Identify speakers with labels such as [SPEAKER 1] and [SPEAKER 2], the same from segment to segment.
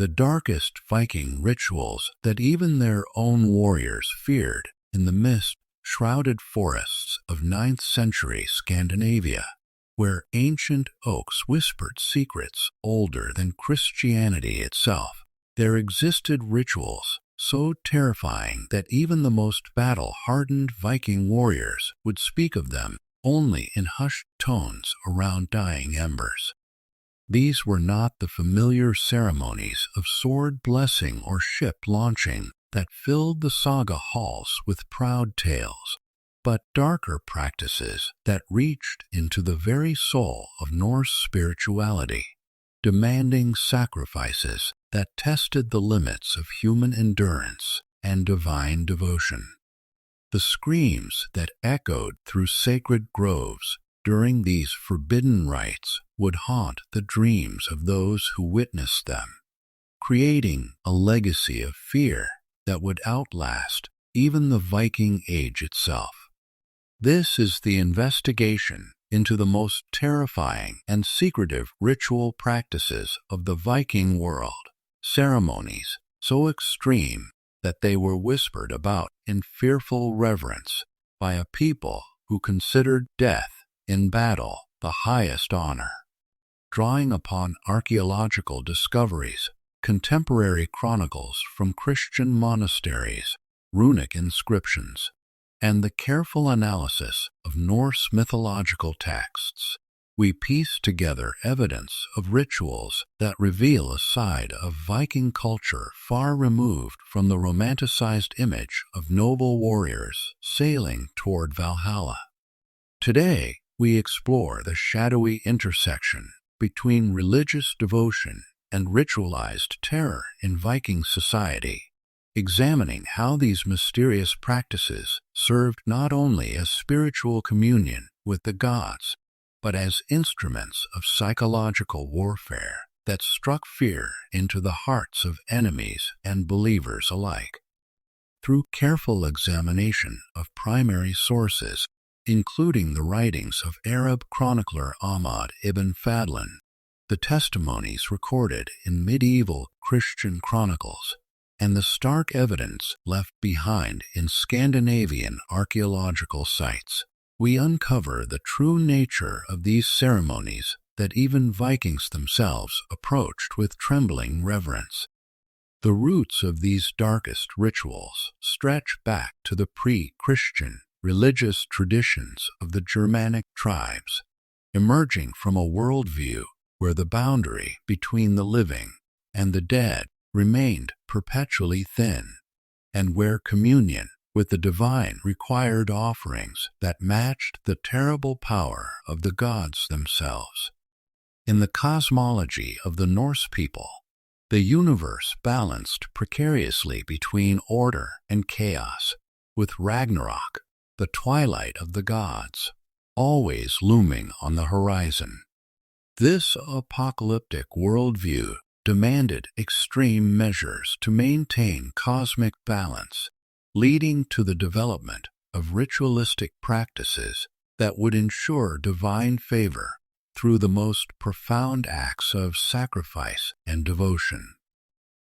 [SPEAKER 1] the darkest Viking rituals that even their own warriors feared in the mist-shrouded forests of ninth-century Scandinavia, where ancient oaks whispered secrets older than Christianity itself. There existed rituals so terrifying that even the most battle-hardened Viking warriors would speak of them only in hushed tones around dying embers. These were not the familiar ceremonies of sword blessing or ship launching that filled the saga halls with proud tales, but darker practices that reached into the very soul of Norse spirituality, demanding sacrifices that tested the limits of human endurance and divine devotion. The screams that echoed through sacred groves during these forbidden rites would haunt the dreams of those who witnessed them, creating a legacy of fear that would outlast even the Viking Age itself. This is the investigation into the most terrifying and secretive ritual practices of the Viking world, ceremonies so extreme that they were whispered about in fearful reverence by a people who considered death in battle the highest honor. Drawing upon archaeological discoveries, contemporary chronicles from Christian monasteries, runic inscriptions, and the careful analysis of Norse mythological texts, we piece together evidence of rituals that reveal a side of Viking culture far removed from the romanticized image of noble warriors sailing toward Valhalla. Today, we explore the shadowy intersection between religious devotion and ritualized terror in Viking society, examining how these mysterious practices served not only as spiritual communion with the gods, but as instruments of psychological warfare that struck fear into the hearts of enemies and believers alike. Through careful examination of primary sources, including the writings of Arab chronicler Ahmad ibn Fadlan, the testimonies recorded in medieval Christian chronicles, and the stark evidence left behind in Scandinavian archaeological sites, we uncover the true nature of these ceremonies that even Vikings themselves approached with trembling reverence. The roots of these darkest rituals stretch back to the pre-Christian religious traditions of the Germanic tribes, emerging from a worldview where the boundary between the living and the dead remained perpetually thin, and where communion with the divine required offerings that matched the terrible power of the gods themselves. In the cosmology of the Norse people, the universe balanced precariously between order and chaos, with Ragnarok, the twilight of the gods, always looming on the horizon. This apocalyptic worldview demanded extreme measures to maintain cosmic balance, leading to the development of ritualistic practices that would ensure divine favor through the most profound acts of sacrifice and devotion.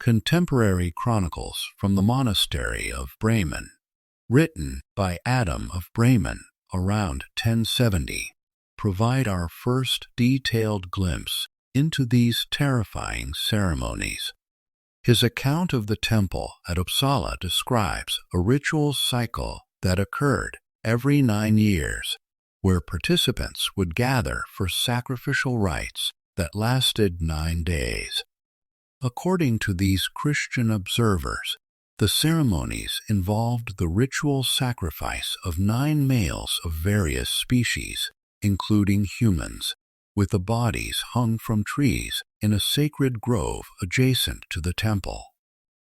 [SPEAKER 1] Contemporary chronicles from the monastery of Bremen, written by Adam of Bremen around 1070, provide our first detailed glimpse into these terrifying ceremonies. His account of the temple at Uppsala describes a ritual cycle that occurred every 9 years, where participants would gather for sacrificial rites that lasted 9 days. According to these Christian observers, the ceremonies involved the ritual sacrifice of 9 males of various species, including humans, with the bodies hung from trees in a sacred grove adjacent to the temple.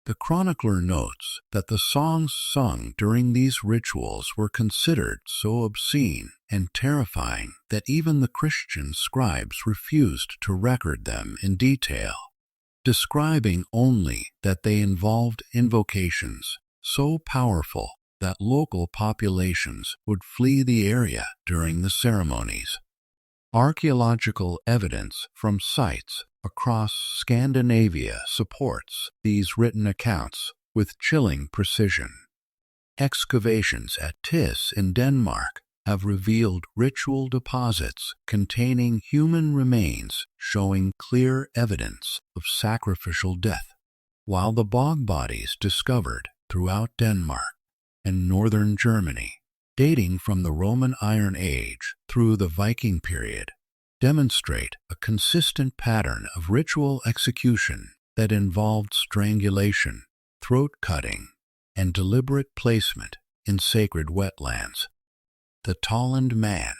[SPEAKER 1] The chronicler notes that the songs sung during these rituals were considered so obscene and terrifying that even the Christian scribes refused to record them in detail, describing only that they involved invocations so powerful that local populations would flee the area during the ceremonies. Archaeological evidence from sites across Scandinavia supports these written accounts with chilling precision. Excavations at Tis in Denmark have revealed ritual deposits containing human remains showing clear evidence of sacrificial death, while the bog bodies discovered throughout Denmark and northern Germany, dating from the Roman Iron Age through the Viking period, demonstrate a consistent pattern of ritual execution that involved strangulation, throat cutting, and deliberate placement in sacred wetlands. The Tolland man,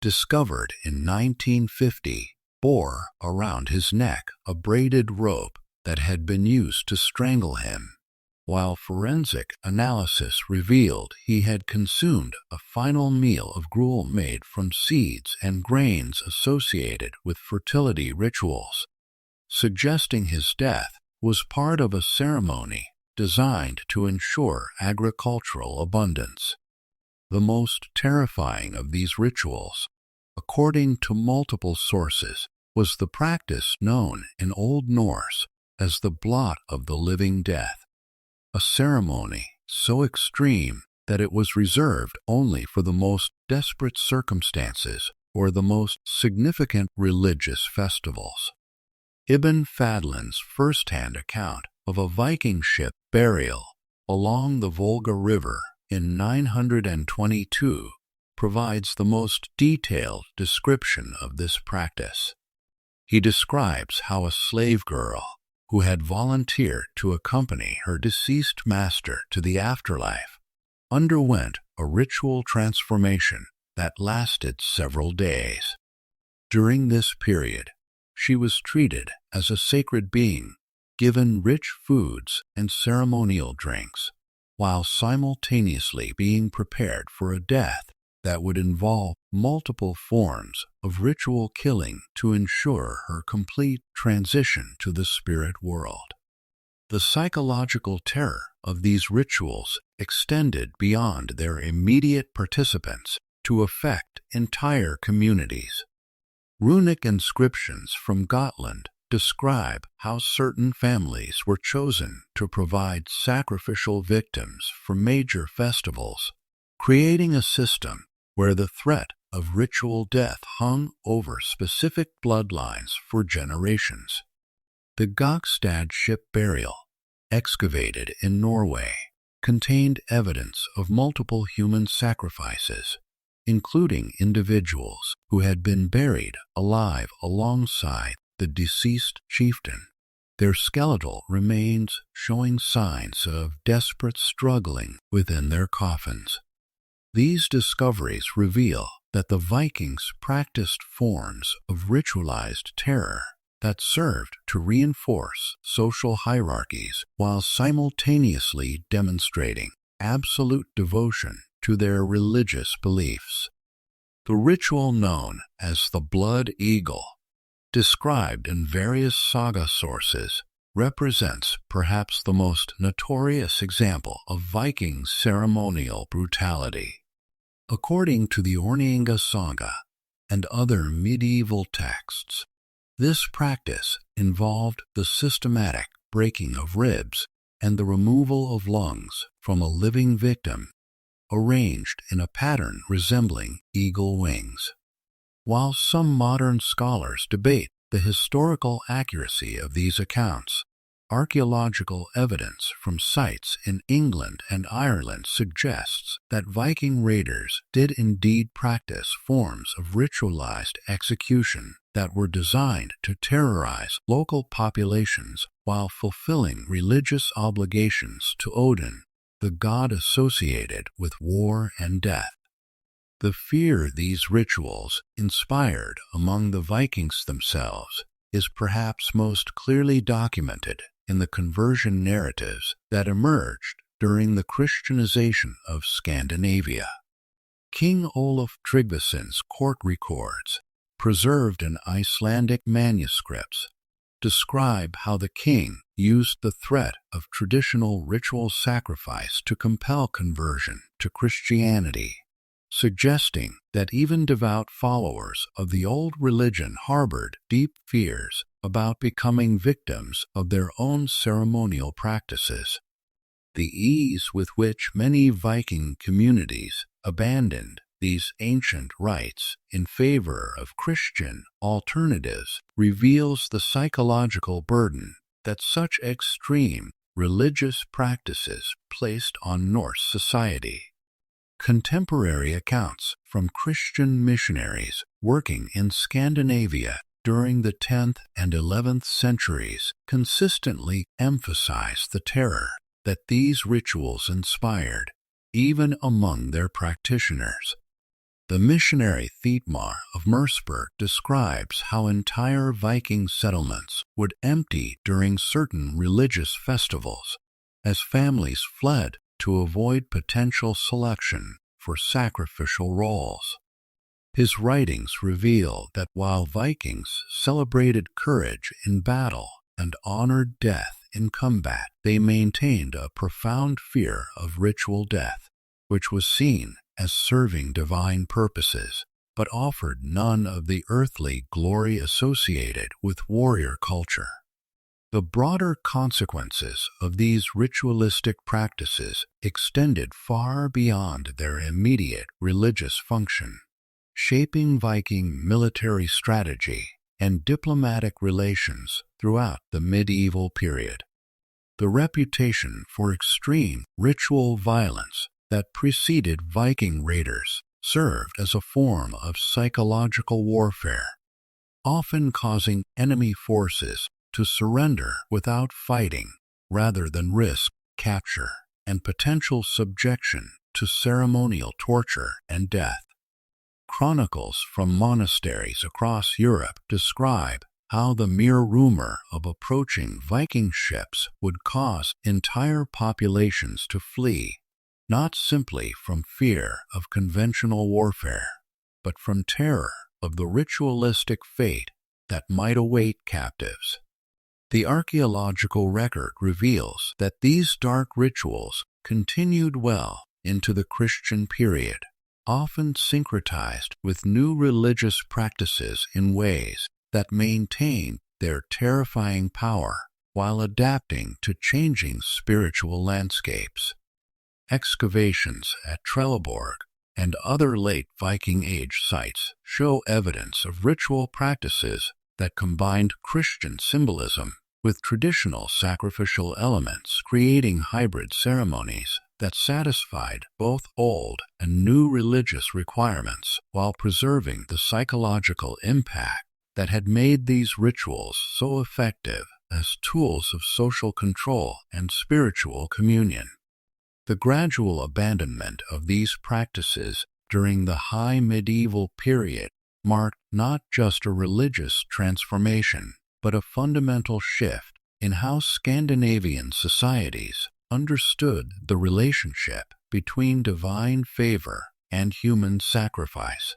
[SPEAKER 1] discovered in 1950, bore around his neck a braided rope that had been used to strangle him, while forensic analysis revealed he had consumed a final meal of gruel made from seeds and grains associated with fertility rituals, suggesting his death was part of a ceremony designed to ensure agricultural abundance. The most terrifying of these rituals, according to multiple sources, was the practice known in Old Norse as the blot of the living death, a ceremony so extreme that it was reserved only for the most desperate circumstances or the most significant religious festivals. Ibn Fadlan's first-hand account of a Viking ship burial along the Volga River in 922 provides the most detailed description of this practice. He describes how a slave girl who had volunteered to accompany her deceased master to the afterlife underwent a ritual transformation that lasted several days. During this period, she was treated as a sacred being, given rich foods and ceremonial drinks, while simultaneously being prepared for a death that would involve multiple forms of ritual killing to ensure her complete transition to the spirit world. The psychological terror of these rituals extended beyond their immediate participants to affect entire communities. Runic inscriptions from Gotland describe how certain families were chosen to provide sacrificial victims for major festivals, creating a system where the threat of ritual death hung over specific bloodlines for generations. The Gokstad ship burial, excavated in Norway, contained evidence of multiple human sacrifices, including individuals who had been buried alive alongside the deceased chieftain, their skeletal remains showing signs of desperate struggling within their coffins. These discoveries reveal that the Vikings practiced forms of ritualized terror that served to reinforce social hierarchies while simultaneously demonstrating absolute devotion to their religious beliefs. The ritual known as the Blood Eagle, described in various saga sources, represents perhaps the most notorious example of Viking ceremonial brutality. According to the Orkneyinga saga and other medieval texts, this practice involved the systematic breaking of ribs and the removal of lungs from a living victim, arranged in a pattern resembling eagle wings. While some modern scholars debate the historical accuracy of these accounts, archaeological evidence from sites in England and Ireland suggests that Viking raiders did indeed practice forms of ritualized execution that were designed to terrorize local populations while fulfilling religious obligations to Odin, the god associated with war and death. The fear these rituals inspired among the Vikings themselves is perhaps most clearly documented in the conversion narratives that emerged during the Christianization of Scandinavia. King Olaf Tryggvason's court records, preserved in Icelandic manuscripts, describe how the king used the threat of traditional ritual sacrifice to compel conversion to Christianity, suggesting that even devout followers of the old religion harbored deep fears about becoming victims of their own ceremonial practices. The ease with which many Viking communities abandoned these ancient rites in favor of Christian alternatives reveals the psychological burden that such extreme religious practices placed on Norse society. Contemporary accounts from Christian missionaries working in Scandinavia during the 10th and 11th centuries consistently emphasize the terror that these rituals inspired, even among their practitioners. The missionary Thietmar of Mersburg describes how entire Viking settlements would empty during certain religious festivals, as families fled to avoid potential selection for sacrificial roles. His writings reveal that while Vikings celebrated courage in battle and honored death in combat, they maintained a profound fear of ritual death, which was seen as serving divine purposes, but offered none of the earthly glory associated with warrior culture. The broader consequences of these ritualistic practices extended far beyond their immediate religious function, shaping Viking military strategy and diplomatic relations throughout the medieval period. The reputation for extreme ritual violence that preceded Viking raiders served as a form of psychological warfare, often causing enemy forces to surrender without fighting rather than risk capture and potential subjection to ceremonial torture and death. Chronicles from monasteries across Europe describe how the mere rumor of approaching Viking ships would cause entire populations to flee, not simply from fear of conventional warfare, but from terror of the ritualistic fate that might await captives. The archaeological record reveals that these dark rituals continued well into the Christian period, often syncretized with new religious practices in ways that maintain their terrifying power while adapting to changing spiritual landscapes. Excavations at Trelleborg and other late Viking Age sites show evidence of ritual practices that combined Christian symbolism with traditional sacrificial elements, creating hybrid ceremonies that satisfied both old and new religious requirements while preserving the psychological impact that had made these rituals so effective as tools of social control and spiritual communion. The gradual abandonment of these practices during the High Medieval period marked not just a religious transformation, but a fundamental shift in how Scandinavian societies understood the relationship between divine favor and human sacrifice.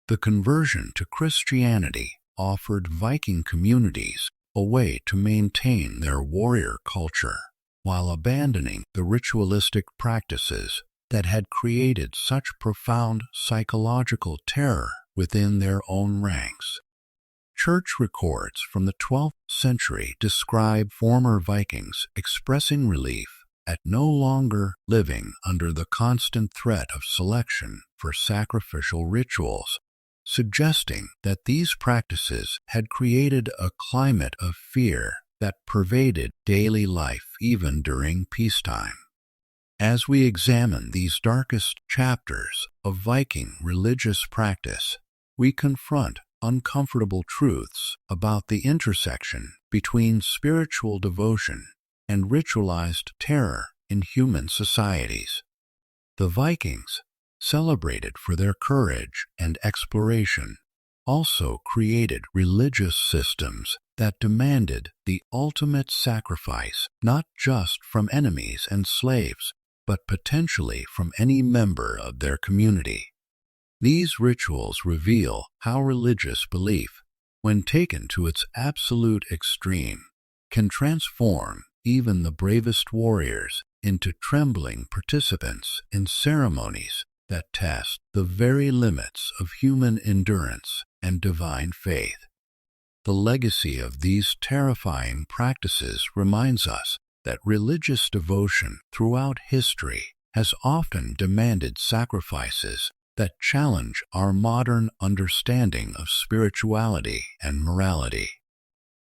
[SPEAKER 1] The conversion to Christianity offered Viking communities a way to maintain their warrior culture while abandoning the ritualistic practices that had created such profound psychological terror within their own ranks. Church records from the 12th century describe former Vikings expressing relief at no longer living under the constant threat of selection for sacrificial rituals, suggesting that these practices had created a climate of fear that pervaded daily life even during peacetime. As we examine these darkest chapters of Viking religious practice, we confront uncomfortable truths about the intersection between spiritual devotion and ritualized terror in human societies. The Vikings, celebrated for their courage and exploration, also created religious systems that demanded the ultimate sacrifice not just from enemies and slaves, but potentially from any member of their community. These rituals reveal how religious belief, when taken to its absolute extreme, can transform even the bravest warriors into trembling participants in ceremonies that test the very limits of human endurance and divine faith. The legacy of these terrifying practices reminds us that religious devotion throughout history has often demanded sacrifices that challenge our modern understanding of spirituality and morality.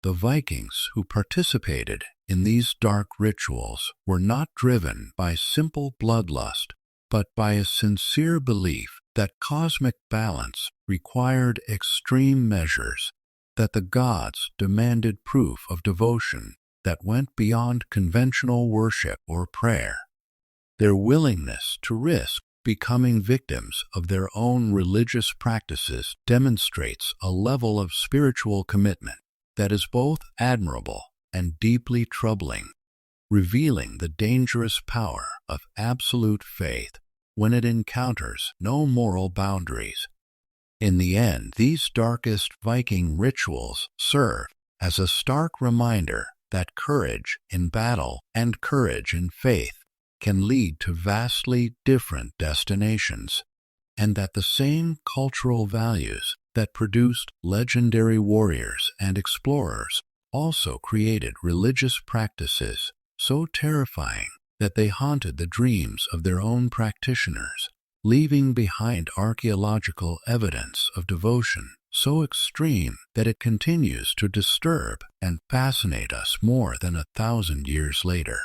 [SPEAKER 1] The Vikings who participated in these dark rituals were not driven by simple bloodlust, but by a sincere belief that cosmic balance required extreme measures, that the gods demanded proof of devotion that went beyond conventional worship or prayer. Their willingness to risk becoming victims of their own religious practices demonstrates a level of spiritual commitment that is both admirable and deeply troubling, revealing the dangerous power of absolute faith when it encounters no moral boundaries. In the end, these darkest Viking rituals serve as a stark reminder that courage in battle and courage in faith can lead to vastly different destinations, and that the same cultural values that produced legendary warriors and explorers also created religious practices so terrifying that they haunted the dreams of their own practitioners, leaving behind archaeological evidence of devotion so extreme that it continues to disturb and fascinate us more than 1,000 years later.